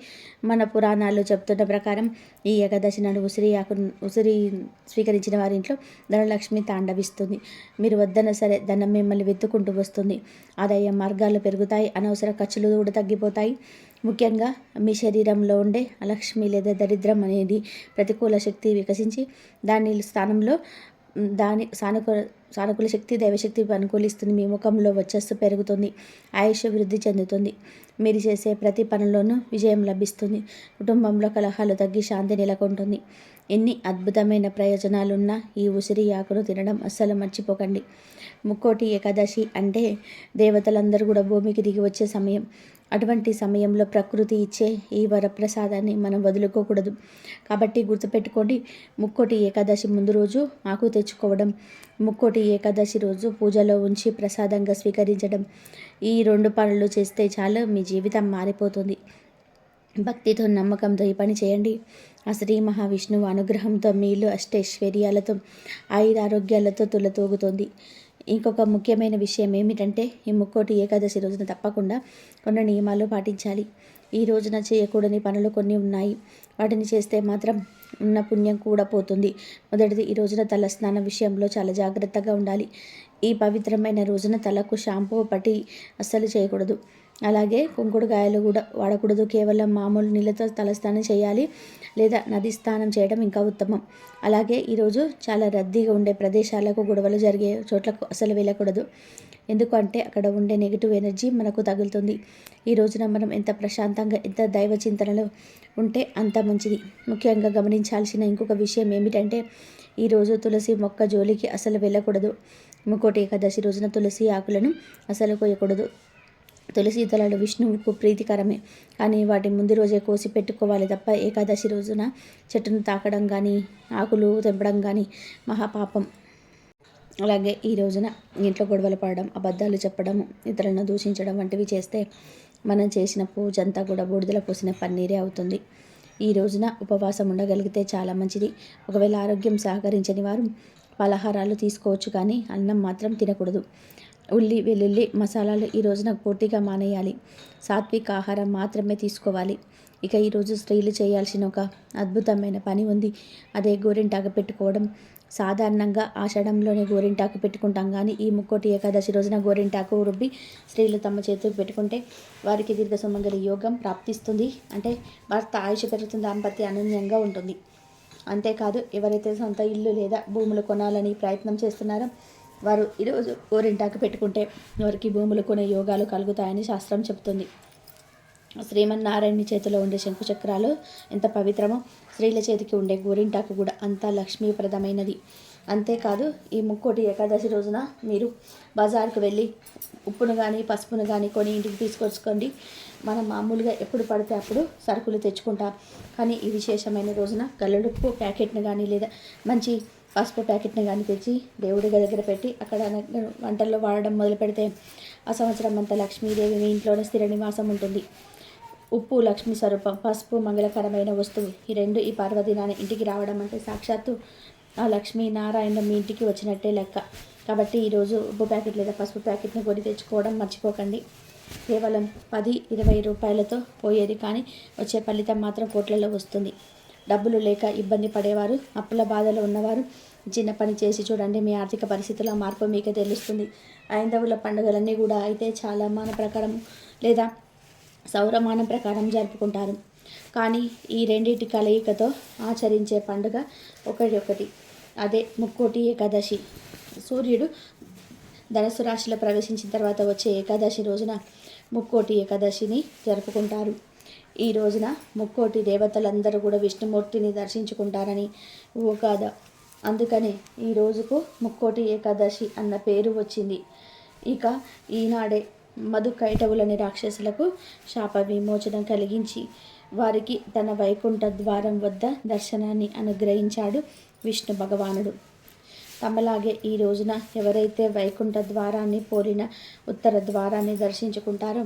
మన పురాణాలు చెబుతున్న ప్రకారం ఈ ఏకాదశి నాడు ఉసిరి స్వీకరించిన వారి ఇంట్లో ధనలక్ష్మి తాండవిస్తుంది. మీరు వద్దన సరే ధనం మిమ్మల్ని వెతుక్కుంటూ వస్తుంది. ఆదాయ మార్గాలు పెరుగుతాయి, అనవసర ఖర్చులు కూడా తగ్గిపోతాయి. ముఖ్యంగా మీ శరీరంలో ఉండే అలక్ష్మి లేదా దరిద్రం అనేది ప్రతికూల శక్తి వికసించి దాని స్థానంలో సానుకూల శక్తి, దైవశక్తి అనుకూలిస్తుంది. మీ ముఖంలో వచ్చస్సు పెరుగుతుంది, ఆయుష్ వృద్ధి చెందుతుంది. మీరు చేసే ప్రతి పనిలోనూ విజయం లభిస్తుంది. కుటుంబంలో కలహాలు తగ్గి శాంతి నెలకొంటుంది. ఎన్ని అద్భుతమైన ప్రయోజనాలున్న ఈ ఉసిరి ఆకును తినడం అస్సలు మర్చిపోకండి. ముక్కోటి ఏకాదశి అంటే దేవతలందరూ కూడా భూమికి దిగి వచ్చే సమయం. అటువంటి సమయంలో ప్రకృతి ఇచ్చే ఈ వరప్రసాదాన్ని మనం వదులుకోకూడదు. కాబట్టి గుర్తుపెట్టుకోండి, ముక్కోటి ఏకాదశి ముందు రోజు ఆకు తెచ్చుకోవడం, ముక్కోటి ఏకాదశి రోజు పూజలో ఉంచి ప్రసాదంగా స్వీకరించడం, ఈ 2 పనులు చేస్తే చాలు మీ జీవితం మారిపోతుంది. భక్తితో, నమ్మకంతో ఈ పని చేయండి. ఆ శ్రీ మహావిష్ణువు అనుగ్రహంతో మీ ఇల్లు అష్టైశ్వర్యాలతో, ఆయురారోగ్యాలతో తులతూగుతుంది. ఇంకొక ముఖ్యమైన విషయం ఏమిటంటే ఈ ముక్కోటి ఏకాదశి రోజున తప్పకుండా కొన్ని నియమాలు పాటించాలి. ఈ రోజున చేయకూడని పనులు కొన్ని ఉన్నాయి. వాటిని చేస్తే మాత్రం ఉన్న పుణ్యం కూడా పోతుంది. మొదటిది, ఈ రోజున తల స్నానం విషయంలో చాలా జాగ్రత్తగా ఉండాలి. ఈ పవిత్రమైన రోజున తలకు షాంపూ పట్టి అస్సలు చేయకూడదు. అలాగే కుంకుడుకాయలు కూడా వాడకూడదు. కేవలం మామూలు నీళ్ళతో తలస్నానం చేయాలి, లేదా నది స్నానం చేయడం ఇంకా ఉత్తమం. అలాగే ఈరోజు చాలా రద్దీగా ఉండే ప్రదేశాలకు, గొడవలు జరిగే చోట్లకు అసలు వెళ్ళకూడదు. ఎందుకంటే అక్కడ ఉండే నెగిటివ్ ఎనర్జీ మనకు తగులుతుంది. ఈ రోజున మనం ఎంత ప్రశాంతంగా, ఎంత దైవ చింతనలో ఉంటే అంత మంచిది. ముఖ్యంగా గమనించాల్సిన ఇంకొక విషయం ఏమిటంటే ఈరోజు తులసి మొక్క జోలికి అసలు వెళ్ళకూడదు. ముక్కోటి ఏకాదశి రోజున తులసి ఆకులను అసలు కోయకూడదు. తులసి దళాలు విష్ణువుకు ప్రీతికరమే, కానీ వాటి ముందు రోజే కోసి పెట్టుకోవాలి తప్ప ఏకాదశి రోజున చెట్టును తాకడం కానీ, ఆకులు తెంపడం కానీ మహాపాపం. అలాగే ఈ రోజున ఇంట్లో గొడవలు పడడం, అబద్ధాలు చెప్పడం, ఇతరులను దూషించడం వంటివి చేస్తే మనం చేసిన పూజ అంతా కూడా బూడిదల పోసిన పన్నీరే అవుతుంది. ఈ రోజున ఉపవాసం ఉండగలిగితే చాలా మంచిది. ఒకవేళ ఆరోగ్యం సహకరించని వారు పలహారాలు తీసుకోవచ్చు, కానీ అన్నం మాత్రం తినకూడదు. ఉల్లి, వెల్లుల్లి, మసాలాలు ఈ రోజున పూర్తిగా మానేయాలి. సాత్విక ఆహారం మాత్రమే తీసుకోవాలి. ఇక ఈరోజు స్త్రీలు చేయాల్సిన ఒక అద్భుతమైన పని ఉంది. అదే గోరింటాకు పెట్టుకోవడం. సాధారణంగా ఆషాఢంలోనే గోరింటాకు పెట్టుకుంటాం, కానీ ఈ ముక్కోటి ఏకాదశి రోజున గోరింటాకు రుబ్బి స్త్రీలు తమ చేతులకు పెట్టుకుంటే వారికి దీర్ఘ సుమంగళి యోగం ప్రాప్తిస్తుంది. అంటే భర్త ఆయుష్ పెరుగుతుంది, దాంపత్య అనన్యంగా ఉంటుంది. అంతేకాదు ఎవరైతే సొంత ఇల్లు లేదా భూములు కొనాలని ప్రయత్నం చేస్తున్నారో వారు ఈరోజు గోరింటాకు పెట్టుకుంటే వారికి భూములు కొనే యోగాలు కలుగుతాయని శాస్త్రం చెబుతుంది. శ్రీమన్నారాయణుని చేతిలో ఉండే శంకుచక్రాలు ఎంత పవిత్రమో స్త్రీల చేతికి ఉండే గోరింటాకు కూడా అంత లక్ష్మీప్రదమైనది. అంతేకాదు ఈ ముక్కోటి ఏకాదశి రోజున మీరు బజార్కు వెళ్ళి ఉప్పును కానీ పసుపును కానీ కొని ఇంటికి తీసుకొచ్చుకోండి. మనం మామూలుగా ఎప్పుడు పడితే అప్పుడు సరుకులు తెచ్చుకుంటాం, కానీ ఈ విశేషమైన రోజున గల్లుడుప్పు ప్యాకెట్ని కానీ లేదా మంచి పసుపు ప్యాకెట్ని కానీ తెచ్చి దేవుడి దగ్గర పెట్టి అక్కడ వంటల్లో వాడడం మొదలు పెడితే ఆ సంవత్సరం అంతా లక్ష్మీదేవి మీ ఇంట్లోనే స్థిర నివాసం ఉంటుంది. ఉప్పు లక్ష్మీ స్వరూపం, పసుపు మంగళకరమైన వస్తువు. ఈ రెండు ఈ పర్వదినాన్ని ఇంటికి రావడం అంటే సాక్షాత్తు ఆ లక్ష్మీనారాయణ మీ ఇంటికి వచ్చినట్టే లెక్క. కాబట్టి ఈరోజు ఉప్పు ప్యాకెట్ లేదా పసుపు ప్యాకెట్ని కొని తెచ్చుకోవడం మర్చిపోకండి. కేవలం 10-20 రూపాయలతో పోయేది, కానీ వచ్చే ఫలితం మాత్రం కోట్లలో వస్తుంది. డబ్బులు లేక ఇబ్బంది పడేవారు, అప్పుల బాధలు ఉన్నవారు చిన్న పని చేసి చూడండి, మీ ఆర్థిక పరిస్థితుల మార్పు మీకే తెలుస్తుంది. ఐందవుల పండుగలన్నీ కూడా అయితే చాలా మాన ప్రకారం లేదా సౌరమానం ప్రకారం జరుపుకుంటారు, కానీ ఈ రెండింటి కలయికతో ఆచరించే పండుగ ఒకటి. అదే ముక్కోటి ఏకాదశి. సూర్యుడు ధనుసు రాశిలో ప్రవేశించిన తర్వాత వచ్చే ఏకాదశి రోజున ముక్కోటి ఏకాదశిని జరుపుకుంటారు. ఈ రోజున ముక్కోటి దేవతలందరూ కూడా విష్ణుమూర్తిని దర్శించుకుంటారని ఓ గాథ. అందుకనే ఈ రోజుకు ముక్కోటి ఏకాదశి అన్న పేరు వచ్చింది. ఇక ఈనాడే మధు కైటవులని రాక్షసులకు శాప విమోచనం కలిగించి వారికి తన వైకుంఠ ద్వారం వద్ద దర్శనాన్ని అనుగ్రహించాడు విష్ణు భగవానుడు. తమలాగే ఈ రోజున ఎవరైతే వైకుంఠ ద్వారాన్ని పోలిన ఉత్తర ద్వారాన్ని దర్శించుకుంటారో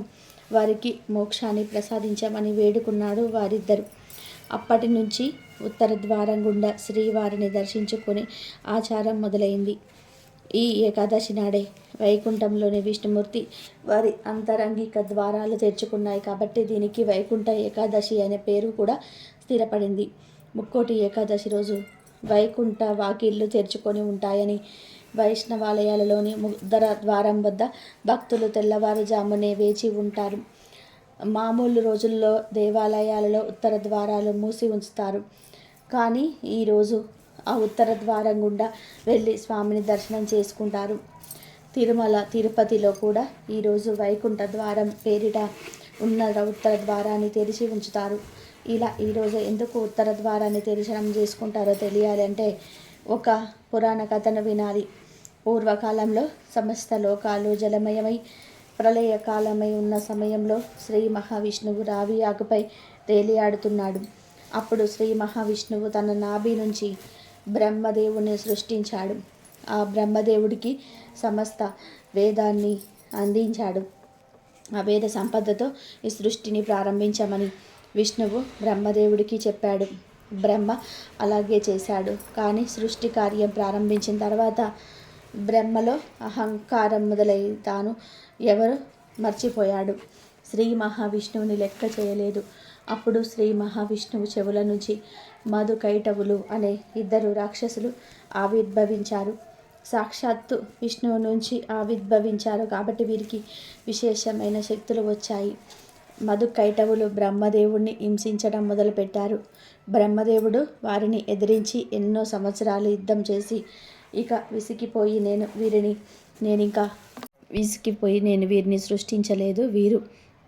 వారికి మోక్షాన్ని ప్రసాదించమని వేడుకున్నాడు వారిద్దరు. అప్పటి నుంచి ఉత్తర ద్వారం గుండా శ్రీవారిని దర్శించుకునే ఆచారం మొదలైంది. ఈ ఏకాదశి నాడే వైకుంఠంలోని విష్ణుమూర్తి వారి అంతరంగిక ద్వారాలు తెరుచుకున్నాయి కాబట్టి దీనికి వైకుంఠ ఏకాదశి అనే పేరు కూడా స్థిరపడింది. ముక్కోటి ఏకాదశి రోజు వైకుంఠ వాకిళ్ళు తెరుచుకొని ఉంటాయని వైష్ణవాలయాలలోని ఉత్తర ద్వారం వద్ద భక్తులు తెల్లవారుజామునే వేచి ఉంటారు. మామూలు రోజుల్లో దేవాలయాలలో ఉత్తర ద్వారాలు మూసి ఉంచుతారు, కానీ ఈరోజు ఆ ఉత్తర ద్వారం గుండా వెళ్ళి స్వామిని దర్శనం చేసుకుంటారు. తిరుమల తిరుపతిలో కూడా ఈరోజు వైకుంఠ ద్వారం పేరిట ఉన్న ఉత్తర ద్వారాన్ని తెరిచి ఉంచుతారు. ఇలా ఈరోజు ఎందుకు ఉత్తర ద్వారాన్ని తెరిచడం చేసుకుంటారో తెలియాలంటే ఒక పురాణ కథను వినాలి. పూర్వకాలంలో సమస్త లోకాలు జలమయమై ప్రళయకాలమై ఉన్న సమయంలో శ్రీ మహావిష్ణువు రావి ఆకుపై తేలియాడుతున్నాడు. అప్పుడు శ్రీ మహావిష్ణువు తన నాభి నుంచి బ్రహ్మదేవుని సృష్టించాడు. ఆ బ్రహ్మదేవుడికి సమస్త వేదాన్ని అందించాడు. ఆ వేద సంపదతో ఈ సృష్టిని ప్రారంభించమని విష్ణువు బ్రహ్మదేవుడికి చెప్పాడు. బ్రహ్మ అలాగే చేశాడు. కానీ సృష్టి కార్యం ప్రారంభించిన తర్వాత బ్రహ్మలో అహంకారం మొదలై తాను ఎవరు మర్చిపోయాడు. శ్రీ మహావిష్ణువుని లెక్క చేయలేదు. అప్పుడు శ్రీ మహావిష్ణువు చెవుల నుంచి మధు కైటవులు అనే 2 రాక్షసులు ఆవిర్భవించారు. సాక్షాత్తు విష్ణువు నుంచి ఆవిర్భవించారు కాబట్టి వీరికి విశేషమైన శక్తులు వచ్చాయి. మధు కైటవులు బ్రహ్మదేవుడిని హింసించడం మొదలుపెట్టారు. బ్రహ్మదేవుడు వారిని ఎదిరించి ఎన్నో సంవత్సరాలు యుద్ధం చేసి ఇక విసిగిపోయి నేను వీరిని సృష్టించలేదు, వీరు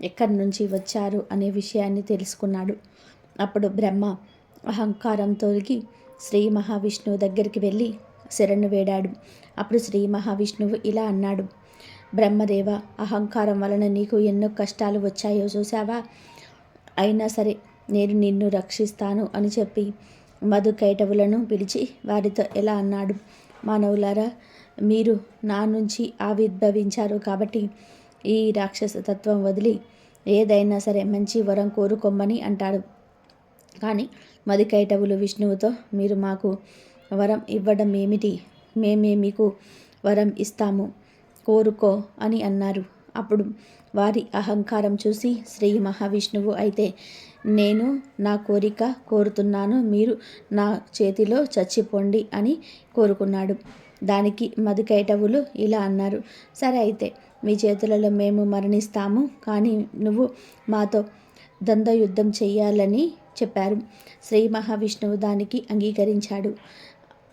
ఎక్కడి నుంచి వచ్చారు అనే విషయాన్ని తెలుసుకున్నాడు. అప్పుడు బ్రహ్మ అహంకారం తొలగి శ్రీ మహావిష్ణువు దగ్గరికి వెళ్ళి శరణు వేడాడు. అప్పుడు శ్రీ మహావిష్ణువు ఇలా అన్నాడు: బ్రహ్మదేవ, అహంకారం వలన నీకు ఎన్నో కష్టాలు వచ్చాయో చూసావా? అయినా సరే నేను నిన్ను రక్షిస్తాను అని చెప్పి మధు కైటవులను పిలిచి వారితో ఎలా అన్నాడు: మానవులారా, మీరు నా నుంచి ఆవిర్భవించారు కాబట్టి ఈ రాక్షస తత్వం వదిలి ఏదైనా సరే మంచి వరం కోరుకోమని అంటాడు. కానీ మధు కైటవులు విష్ణువుతో, మీరు మాకు వరం ఇవ్వడం ఏమిటి? మేమే మీకు వరం ఇస్తాము, కోరుకో అని అన్నారు. అప్పుడు వారి అహంకారం చూసి శ్రీ మహావిష్ణువు, అయితే నేను నా కోరిక కోరుతున్నాను, మీరు నా చేతిలో చచ్చిపోండి అని కోరుకున్నాడు. దానికి మధు కైటవులు ఇలా అన్నారు: సరే, అయితే మీ చేతులలో మేము మరణిస్తాము, కానీ నువ్వు మాతో ద్వంద్వ యుద్ధం చేయాలని చెప్పారు. శ్రీ మహావిష్ణువు దానికి అంగీకరించాడు.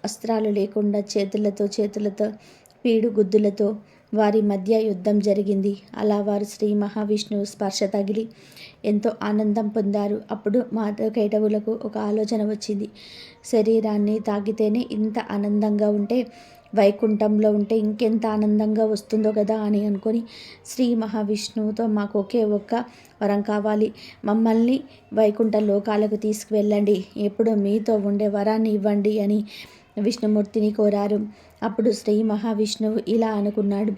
అస్త్రాలు లేకుండా చేతులతో పీడుగుద్దులతో వారి మధ్య యుద్ధం జరిగింది. అలా వారు శ్రీ మహావిష్ణువు స్పర్శ తగిలి ఎంతో ఆనందం పొందారు. అప్పుడు మార్కండేయులకు ఒక ఆలోచన వచ్చింది. శరీరాన్ని తాకితేనే ఇంత ఆనందంగా ఉంటే వైకుంఠంలో ఉంటే ఇంకెంత ఆనందంగా వస్తుందో కదా అని అనుకొని శ్రీ మహావిష్ణువుతో మాకు ఒకే ఒక్క వరం కావాలి, మమ్మల్ని వైకుంఠ లోకాలకు తీసుకువెళ్ళండి, ఎప్పుడు మీతో ఉండే వరాన్ని ఇవ్వండి అని విష్ణుమూర్తిని కోరారు. అప్పుడు శ్రీ మహావిష్ణువు ఇలా అనుకున్నాడు,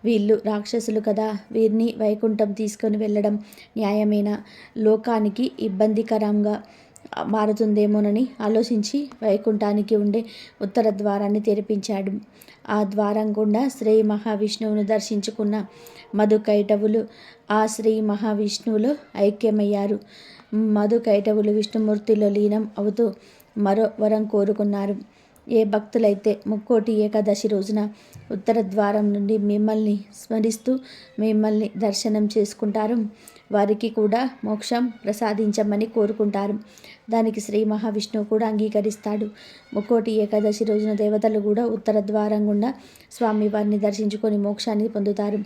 వీళ్ళు రాక్షసులు కదా, వీరిని వైకుంఠం తీసుకొని వెళ్ళడం న్యాయమేనా, లోకానికి ఇబ్బందికరంగా మారుతుందేమోనని ఆలోచించి వైకుంఠానికి ఉండే ఉత్తర ద్వారాన్ని తెరిపించాడు. ఆ ద్వారం గుండా శ్రీ మహావిష్ణువును దర్శించుకున్న మధుకైటవులు ఆ శ్రీ మహావిష్ణువులో ఐక్యమయ్యారు. మధుకైటవులు విష్ణుమూర్తిలో లీనం అవుతూ మరో వరం కోరుకున్నారు. ఏ భక్తులైతే ముక్కోటి ఏకాదశి రోజున ఉత్తర ద్వారం నుండి మిమ్మల్ని స్మరిస్తూ మిమ్మల్ని దర్శనం చేసుకుంటారో వారికి కూడా మోక్షం ప్రసాదించమని కోరుకుంటారు. దానికి శ్రీ మహావిష్ణువు కూడా అంగీకరిస్తాడు. ముక్కోటి ఏకాదశి రోజున దేవతలు కూడా ఉత్తర ద్వారం గుండా స్వామివారిని దర్శించుకొని మోక్షాన్ని పొందుతారు.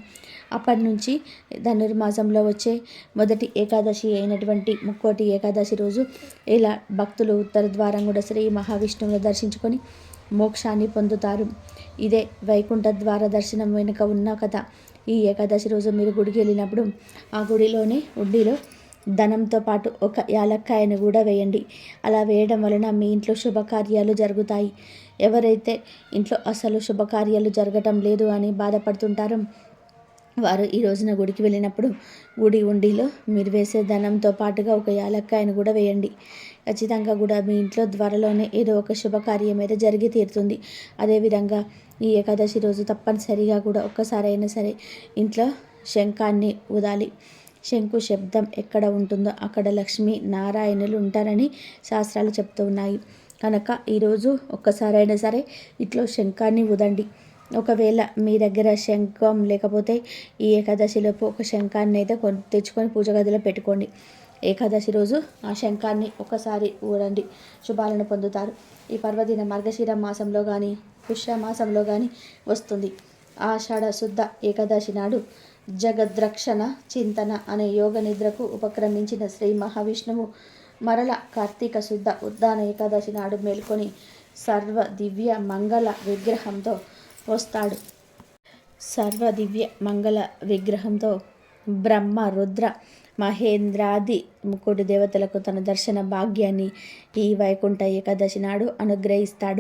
అప్పటి నుంచి ధనుర్మాసంలో వచ్చే మొదటి ఏకాదశి అయినటువంటి ముక్కోటి ఏకాదశి రోజు ఇలా భక్తులు ఉత్తర ద్వారం కూడా శ్రీ మహావిష్ణువుని దర్శించుకొని మోక్షాన్ని పొందుతారు. ఇదే వైకుంఠ ద్వార దర్శనం వెనుక ఉన్న కథ. ఈ ఏకాదశి రోజు మీరు గుడికి వెళ్ళినప్పుడు ఆ గుడిలోనే ఉండిలో ధనంతో పాటు ఒక యాలక్కాయను కూడా వేయండి. అలా వేయడం వలన మీ ఇంట్లో శుభకార్యాలు జరుగుతాయి. ఎవరైతే ఇంట్లో అసలు శుభకార్యాలు జరగటం లేదు అని బాధపడుతుంటారో వారు ఈ రోజున గుడికి వెళ్ళినప్పుడు గుడి ఉండిలో మీరు వేసే ధనంతో పాటుగా ఒక యాలక్కాయను కూడా వేయండి. ఖచ్చితంగా కూడా మీ ఇంట్లో త్వరలోనే ఏదో ఒక శుభకార్యం అయితే జరిగి తీరుతుంది. అదేవిధంగా ఈ ఏకాదశి రోజు తప్పనిసరిగా కూడా ఒక్కసారైనా సరే ఇంట్లో శంఖాన్ని ఊదాలి. శంకు శబ్దం ఎక్కడ ఉంటుందో అక్కడ లక్ష్మీ నారాయణులు ఉంటారని శాస్త్రాలు చెప్తూ ఉన్నాయి. కనుక ఈరోజు ఒక్కసారైనా సరే ఇంట్లో శంఖాన్ని ఊదండి. ఒకవేళ మీ దగ్గర శంఖం లేకపోతే ఈ ఏకాదశిలోపు ఒక శంఖాన్ని అయితే తెచ్చుకొని పూజ గదిలో పెట్టుకోండి. ఏకాదశి రోజు ఆ శంఖాన్ని ఒకసారి ఊరండి, శుభాలను పొందుతారు. ఈ పర్వదిన మార్గశిర మాసంలో కానీ పుష్య మాసంలో కానీ వస్తుంది. ఆషాఢ శుద్ధ ఏకాదశి నాడు జగద్రక్షణ చింతన అనే యోగ నిద్రకు ఉపక్రమించిన శ్రీ మహావిష్ణువు మరల కార్తీక శుద్ధ ఉద్దాన ఏకాదశి నాడు మేల్కొని సర్వ దివ్య మంగళ విగ్రహంతో వస్తాడు. సర్వ దివ్య మంగళ విగ్రహంతో బ్రహ్మ రుద్ర మహేంద్రాది ముక్కోటి దేవతలకు తన దర్శన భాగ్యాన్ని ఈ వైకుంఠ ఏకాదశి నాడు అనుగ్రహిస్తాడు.